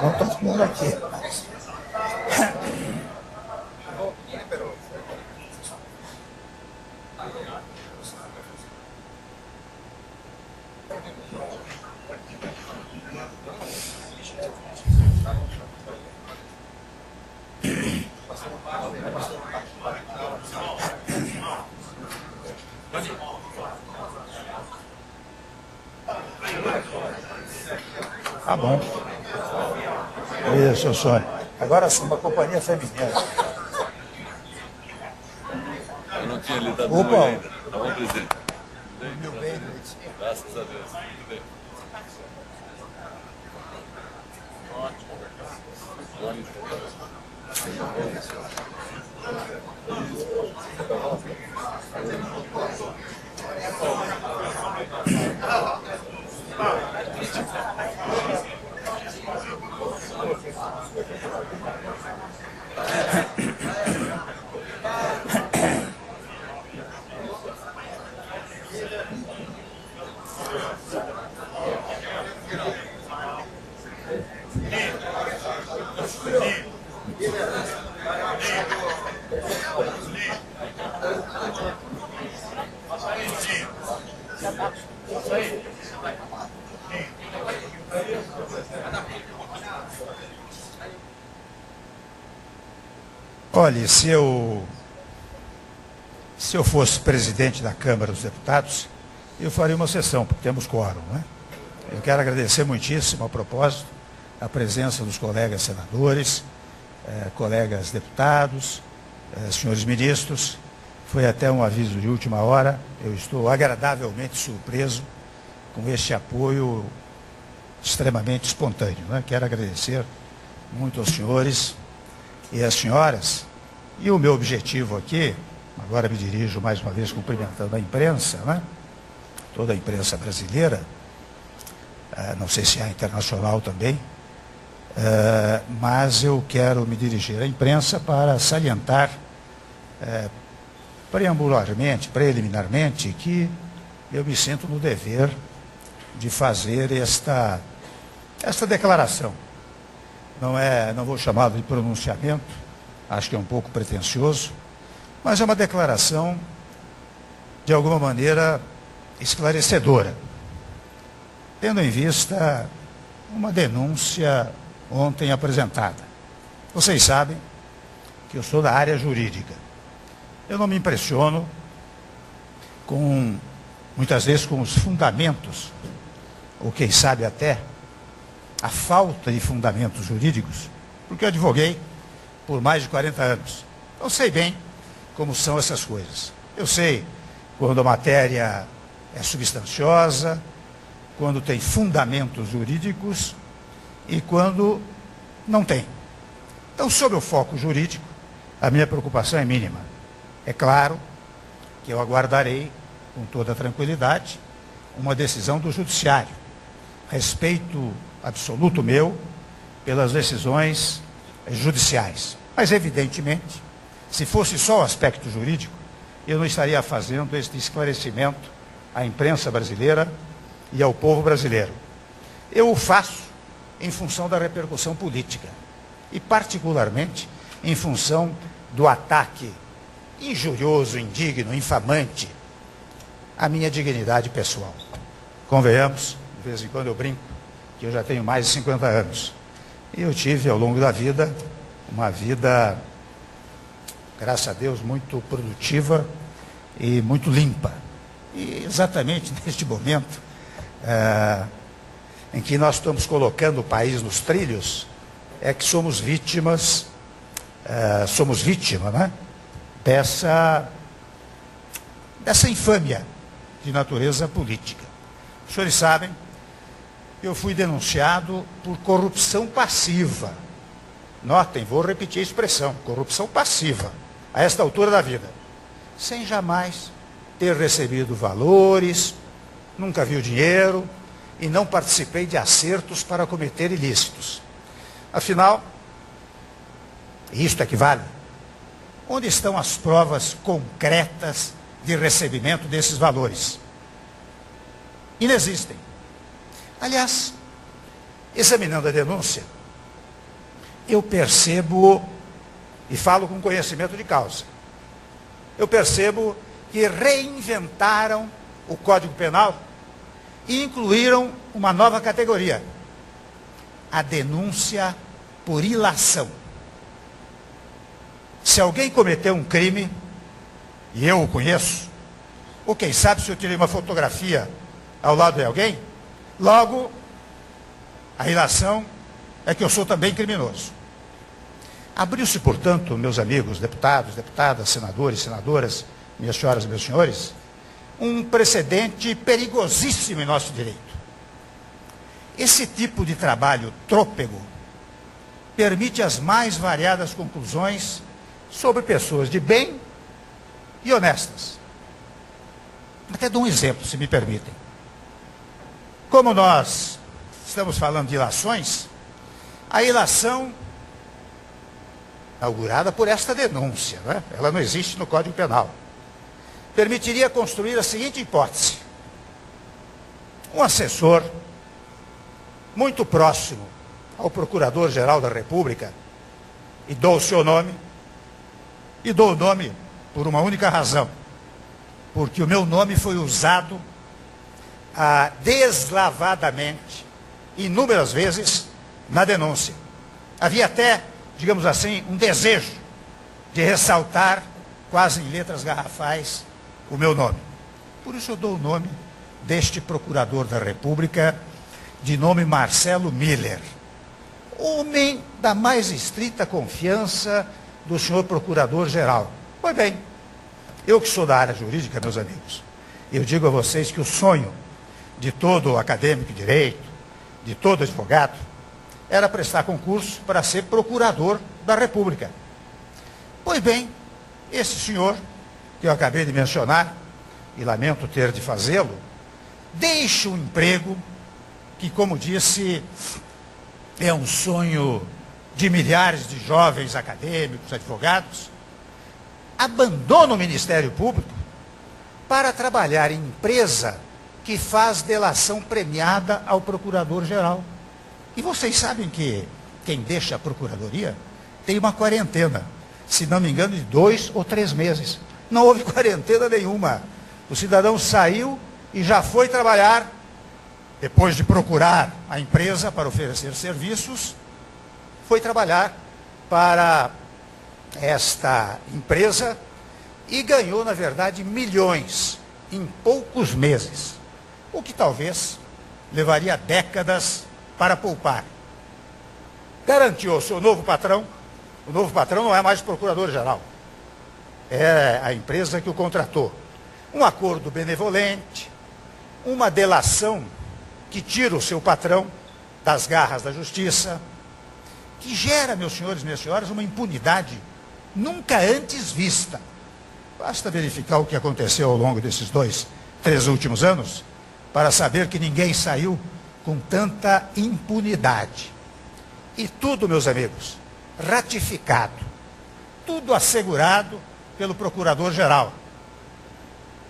Não todo mundo aqui. Tá bom. Isso, Sônia. Agora sim, uma companhia feminina. Eu não tinha lido a Opa. tua ainda. Tá bom, presidente? Meu bem, Graças a Deus. Tudo bem. olha, se eu fosse presidente da Câmara dos Deputados, eu faria uma sessão, porque temos quórum, né? Eu quero agradecer muitíssimo, a propósito, a presença dos colegas senadores, colegas deputados, senhores ministros. Foi até um aviso de última hora. Eu estou agradavelmente surpreso com este apoio extremamente espontâneo, né? Quero agradecer muito aos senhores e às senhoras. E o meu objetivo aqui, agora me dirijo mais uma vez cumprimentando a imprensa, né? Toda a imprensa brasileira, não sei se há internacional também, mas eu quero me dirigir à imprensa para salientar preliminarmente, que eu me sinto no dever de fazer esta declaração. Não vou chamá-lo de pronunciamento, acho que é um pouco pretensioso, mas é uma declaração, de alguma maneira, esclarecedora, tendo em vista uma denúncia ontem apresentada. Vocês sabem que eu sou da área jurídica. Eu não me impressiono muitas vezes com os fundamentos, ou quem sabe até a falta de fundamentos jurídicos, porque eu advoguei por mais de 40 anos. Então sei bem como são essas coisas. Eu sei quando a matéria é substanciosa, quando tem fundamentos jurídicos e quando não tem. Então, sob o foco jurídico, a minha preocupação é mínima. É claro que eu aguardarei, com toda a tranquilidade, uma decisão do Judiciário. Respeito absoluto meu pelas decisões judiciais. Mas, evidentemente, se fosse só o aspecto jurídico, eu não estaria fazendo este esclarecimento à imprensa brasileira e ao povo brasileiro. Eu o faço em função da repercussão política e, particularmente, em função do ataque injurioso, indigno, infamante à minha dignidade pessoal. Convenhamos, de vez em quando eu brinco, que eu já tenho mais de 50 anos. E eu tive, ao longo da vida, uma vida, graças a Deus, muito produtiva e muito limpa. E exatamente neste momento em que nós estamos colocando o país nos trilhos, é que somos vítima, né, dessa infâmia de natureza política. Os senhores sabem, eu fui denunciado por corrupção passiva. Notem, vou repetir a expressão, corrupção passiva, a esta altura da vida, sem jamais ter recebido valores, nunca vi o dinheiro e não participei de acertos para cometer ilícitos. Afinal, isto é que vale. Onde estão as provas concretas de recebimento desses valores? Inexistem. Aliás, examinando a denúncia, eu percebo, e falo com conhecimento de causa, eu percebo que reinventaram o Código Penal e incluíram uma nova categoria, a denúncia por ilação. Se alguém cometeu um crime, e eu o conheço, ou quem sabe se eu tirei uma fotografia ao lado de alguém, logo, a ilação é que eu sou também criminoso. Abriu-se, portanto, meus amigos, deputados, deputadas, senadores, senadoras, minhas senhoras e meus senhores, um precedente perigosíssimo em nosso direito. Esse tipo de trabalho trôpego permite as mais variadas conclusões sobre pessoas de bem e honestas. Até dou um exemplo, se me permitem. Como nós estamos falando de ilações, a ilação inaugurada por esta denúncia, né? Ela não existe no Código Penal, permitiria construir a seguinte hipótese: um assessor muito próximo ao Procurador-Geral da República, e dou o seu nome, e dou o nome por uma única razão, porque o meu nome foi usado deslavadamente, inúmeras vezes, na denúncia. Havia até, digamos assim, um desejo de ressaltar, quase em letras garrafais, o meu nome. Por isso eu dou o nome deste Procurador da República, de nome Marcelo Miller, homem da mais estrita confiança do senhor Procurador-Geral. Pois bem, eu que sou da área jurídica, meus amigos, eu digo a vocês que o sonho de todo acadêmico de direito, de todo advogado, era prestar concurso para ser Procurador da República. Pois bem, esse senhor, que eu acabei de mencionar, e lamento ter de fazê-lo, deixa um emprego que, como disse, é um sonho de milhares de jovens acadêmicos, advogados, abandona o Ministério Público para trabalhar em empresa que faz delação premiada ao Procurador-Geral. E vocês sabem que quem deixa a Procuradoria tem uma quarentena, se não me engano, de 2 ou 3 meses. Não houve quarentena nenhuma. O cidadão saiu e já foi trabalhar, depois de procurar a empresa para oferecer serviços, foi trabalhar para esta empresa e ganhou, na verdade, milhões em poucos meses, o que talvez levaria décadas para poupar. Garantiu ao seu novo patrão, o novo patrão não é mais o Procurador-Geral, é a empresa que o contratou, um acordo benevolente, uma delação que tira o seu patrão das garras da justiça, que gera, meus senhores e minhas senhoras, uma impunidade nunca antes vista. Basta verificar o que aconteceu ao longo desses 2, 3 últimos anos para saber que ninguém saiu com tanta impunidade. E tudo, meus amigos, ratificado, tudo assegurado pelo Procurador-Geral,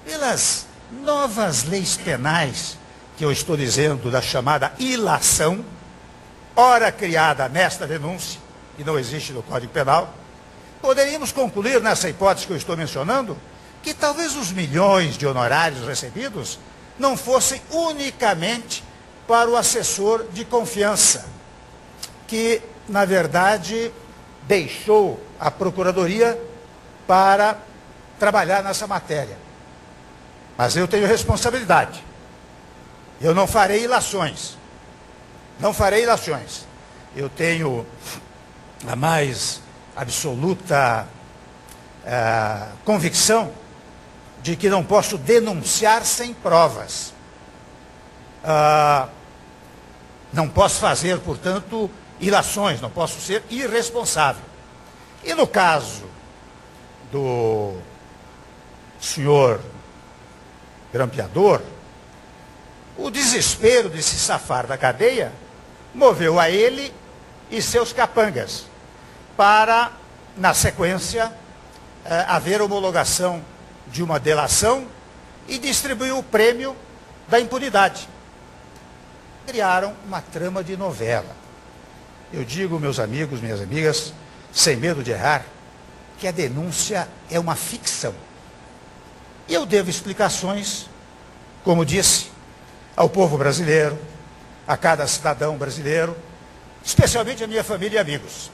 pelas novas leis penais, que eu estou dizendo da chamada ilação, ora criada nesta denúncia, que não existe no Código Penal. Poderíamos concluir, nessa hipótese que eu estou mencionando, que talvez os milhões de honorários recebidos não fossem unicamente para o assessor de confiança, que, na verdade, deixou a Procuradoria para trabalhar nessa matéria. Mas eu tenho responsabilidade. Eu não farei ilações. Não farei ilações. Eu tenho a mais absoluta convicção de que não posso denunciar sem provas. Não posso fazer, portanto, ilações, não posso ser irresponsável. E no caso do senhor grampeador, o desespero de se safar da cadeia moveu a ele e seus capangas para, na sequência, haver homologação de uma delação e distribuir o prêmio da impunidade. Criaram uma trama de novela. eu digo, meus amigos, minhas amigas, sem medo de errar, que a denúncia é uma ficção. E eu devo explicações, como disse, ao povo brasileiro, a cada cidadão brasileiro, especialmente a minha família e amigos.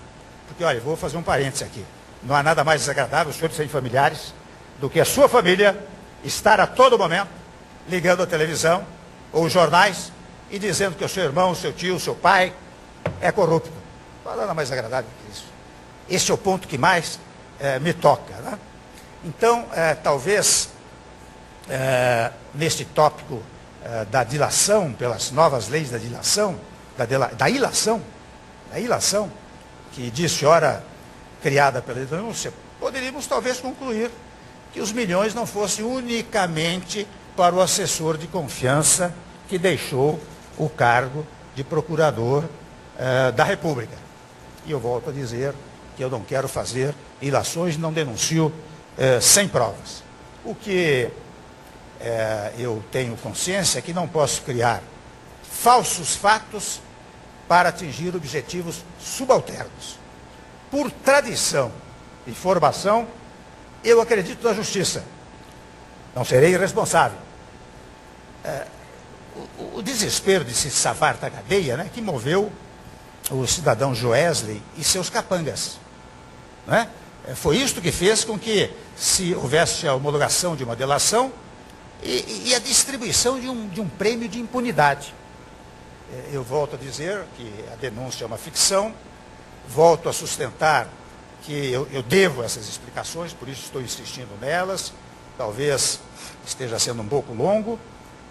Porque, olha, vou fazer um parênteses aqui. Não há nada mais desagradável, os senhores serem familiares, do que a sua família estar a todo momento ligando a televisão ou os jornais e dizendo que o seu irmão, o seu tio, o seu pai é corrupto. Não há nada mais agradável que isso. Esse é o ponto que mais me toca, né? Então, talvez, neste tópico da dilação, pelas novas leis da dilação, da ilação, que disse, ora, criada pela denúncia, poderíamos talvez concluir que os milhões não fossem unicamente para o assessor de confiança que deixou o cargo de procurador da República. E eu volto a dizer que eu não quero fazer ilações, não denuncio sem provas. O que eu tenho consciência é que não posso criar falsos fatos para atingir objetivos subalternos. Por tradição e formação, eu acredito na justiça. Não serei irresponsável. O desespero de se salvar da cadeia, né, que moveu o cidadão Joesley e seus capangas. Né? Foi isto que fez com que se houvesse a homologação de uma delação e a distribuição de um prêmio de impunidade. Eu volto a dizer que a denúncia é uma ficção, volto a sustentar que eu devo essas explicações, por isso estou insistindo nelas, talvez esteja sendo um pouco longo,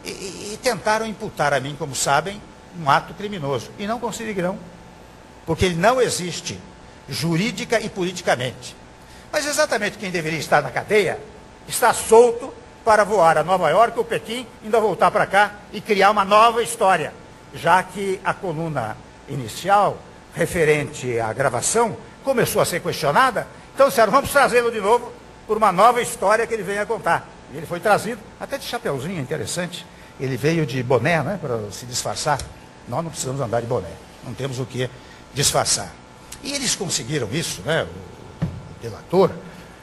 e tentaram imputar a mim, como sabem, um ato criminoso. E não conseguirão, porque ele não existe jurídica e politicamente. Mas exatamente quem deveria estar na cadeia está solto para voar a Nova York ou Pequim, ainda voltar para cá e criar uma nova história, já que a coluna inicial, referente à gravação, começou a ser questionada. Então disseram, vamos trazê-lo de novo por uma nova história que ele venha contar. E ele foi trazido, até de chapeuzinho, interessante. Ele veio de boné, né, para se disfarçar. Nós não precisamos andar de boné, não temos o que disfarçar. E eles conseguiram isso, né, o delator,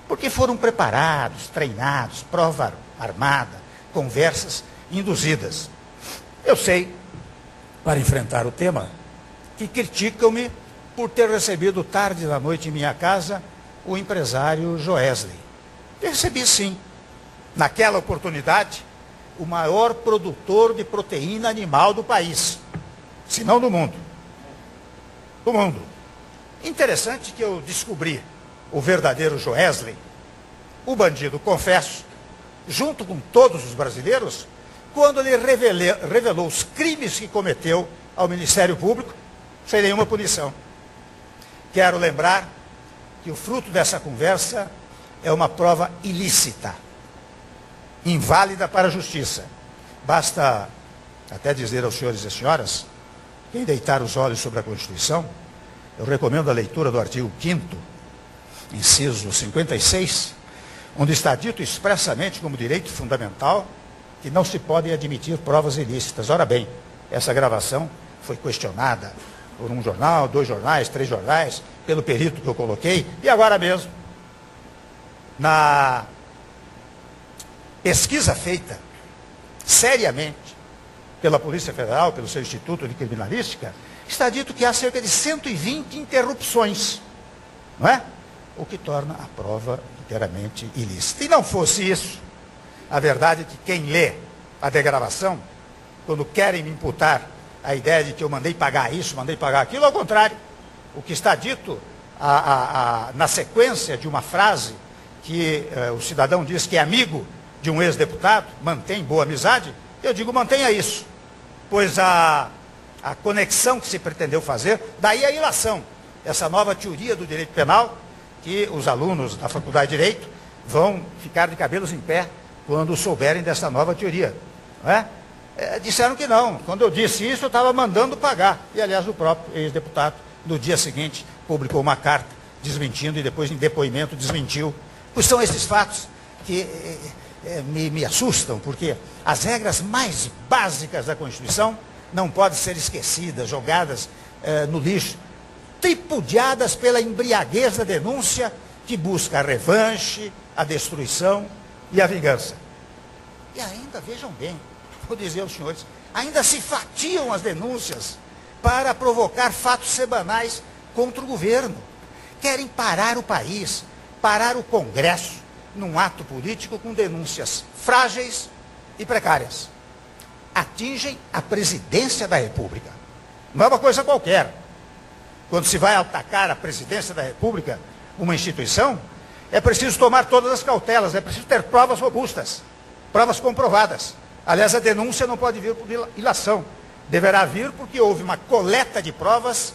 porque foram preparados, treinados, prova armada, conversas induzidas. Eu sei, para enfrentar o tema, que criticam-me por ter recebido tarde da noite em minha casa o empresário Joesley. Eu recebi sim, naquela oportunidade, o maior produtor de proteína animal do país, se não do mundo. Do mundo. Interessante que eu descobri o verdadeiro Joesley, o bandido, confesso, junto com todos os brasileiros, quando ele revelou os crimes que cometeu ao Ministério Público, sem nenhuma punição. Quero lembrar que o fruto dessa conversa é uma prova ilícita, inválida para a justiça. Basta até dizer aos senhores e senhoras, quem deitar os olhos sobre a Constituição, eu recomendo a leitura do artigo 5º, inciso 56, onde está dito expressamente como direito fundamental que não se podem admitir provas ilícitas. Ora bem, essa gravação foi questionada por um jornal, 2 jornais, 3 jornais, pelo perito que eu coloquei, e agora mesmo, na pesquisa feita seriamente pela Polícia Federal, pelo seu Instituto de Criminalística, está dito que há cerca de 120 interrupções, não é? O que torna a prova inteiramente ilícita. E não fosse isso, a verdade é que quem lê a degravação, quando querem me imputar a ideia de que eu mandei pagar isso, mandei pagar aquilo, ao contrário, o que está dito na sequência de uma frase que o cidadão diz que é amigo de um ex-deputado, mantém boa amizade, eu digo mantenha isso, pois a conexão que se pretendeu fazer, daí a ilação, essa nova teoria do direito penal, que os alunos da Faculdade de Direito vão ficar de cabelos em pé quando souberem dessa nova teoria. Não é? Disseram que não. Quando eu disse isso, eu estava mandando pagar. E, aliás, o próprio ex-deputado, no dia seguinte, publicou uma carta desmentindo e depois, em depoimento, desmentiu. Pois são esses fatos que me assustam, porque as regras mais básicas da Constituição não podem ser esquecidas, jogadas no lixo, tripudiadas pela embriaguez da denúncia que busca a revanche, a destruição e a vingança. E ainda, vejam bem, vou dizer aos senhores, ainda se fatiam as denúncias para provocar fatos semanais contra o governo. Querem parar o país, parar o Congresso, num ato político com denúncias frágeis e precárias. Atingem a presidência da República. Não é uma coisa qualquer. Quando se vai atacar a presidência da República, uma instituição, é preciso tomar todas as cautelas, é preciso ter provas robustas, provas comprovadas. Aliás, a denúncia não pode vir por ilação. Deverá vir porque houve uma coleta de provas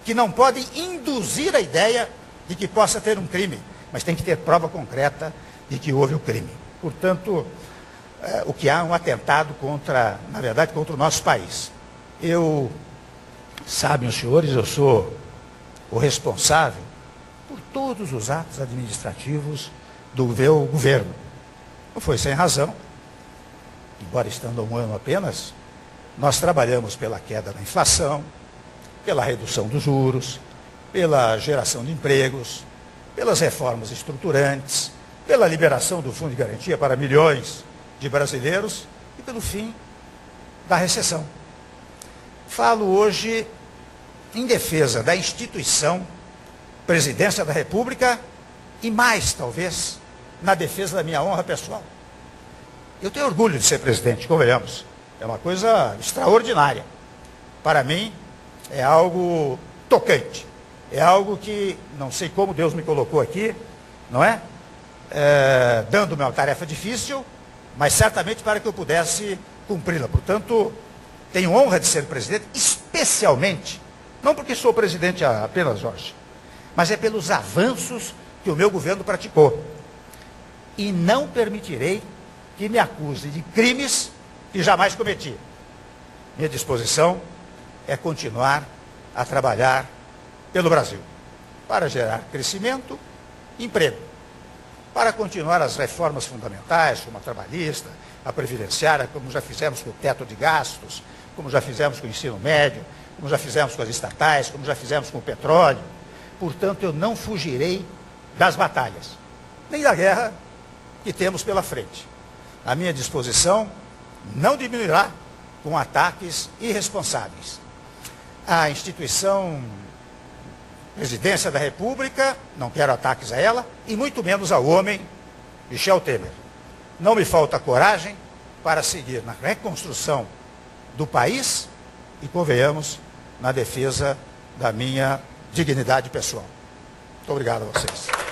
que não pode induzir a ideia de que possa ter um crime, mas tem que ter prova concreta de que houve o crime. Portanto, o que há é um atentado contra, na verdade, contra o nosso país. Sabem os senhores, eu sou o responsável por todos os atos administrativos do meu governo. Não foi sem razão, embora estando há um ano apenas, nós trabalhamos pela queda da inflação, pela redução dos juros, pela geração de empregos, pelas reformas estruturantes, pela liberação do Fundo de Garantia para milhões de brasileiros e pelo fim da recessão. Falo hoje em defesa da instituição Presidência da República e mais, talvez, na defesa da minha honra pessoal. Eu tenho orgulho de ser presidente, convenhamos. É uma coisa extraordinária. Para mim, é algo tocante. É algo que, não sei como Deus me colocou aqui, não é? Dando-me uma tarefa difícil, mas certamente para que eu pudesse cumpri-la. Portanto, tenho honra de ser presidente, especialmente, não porque sou presidente apenas, Jorge, mas é pelos avanços que o meu governo praticou. E não permitirei que me acuse de crimes que jamais cometi. Minha disposição é continuar a trabalhar pelo Brasil, para gerar crescimento e emprego, para continuar as reformas fundamentais, como a trabalhista, a previdenciária, como já fizemos com o teto de gastos, como já fizemos com o ensino médio, como já fizemos com as estatais, como já fizemos com o petróleo. Portanto, eu não fugirei das batalhas, nem da guerra que temos pela frente. A minha disposição não diminuirá com ataques irresponsáveis. A instituição Presidência da República, não quero ataques a ela, e muito menos ao homem Michel Temer. Não me falta coragem para seguir na reconstrução do país e, convenhamos, na defesa da minha dignidade pessoal. Muito obrigado a vocês.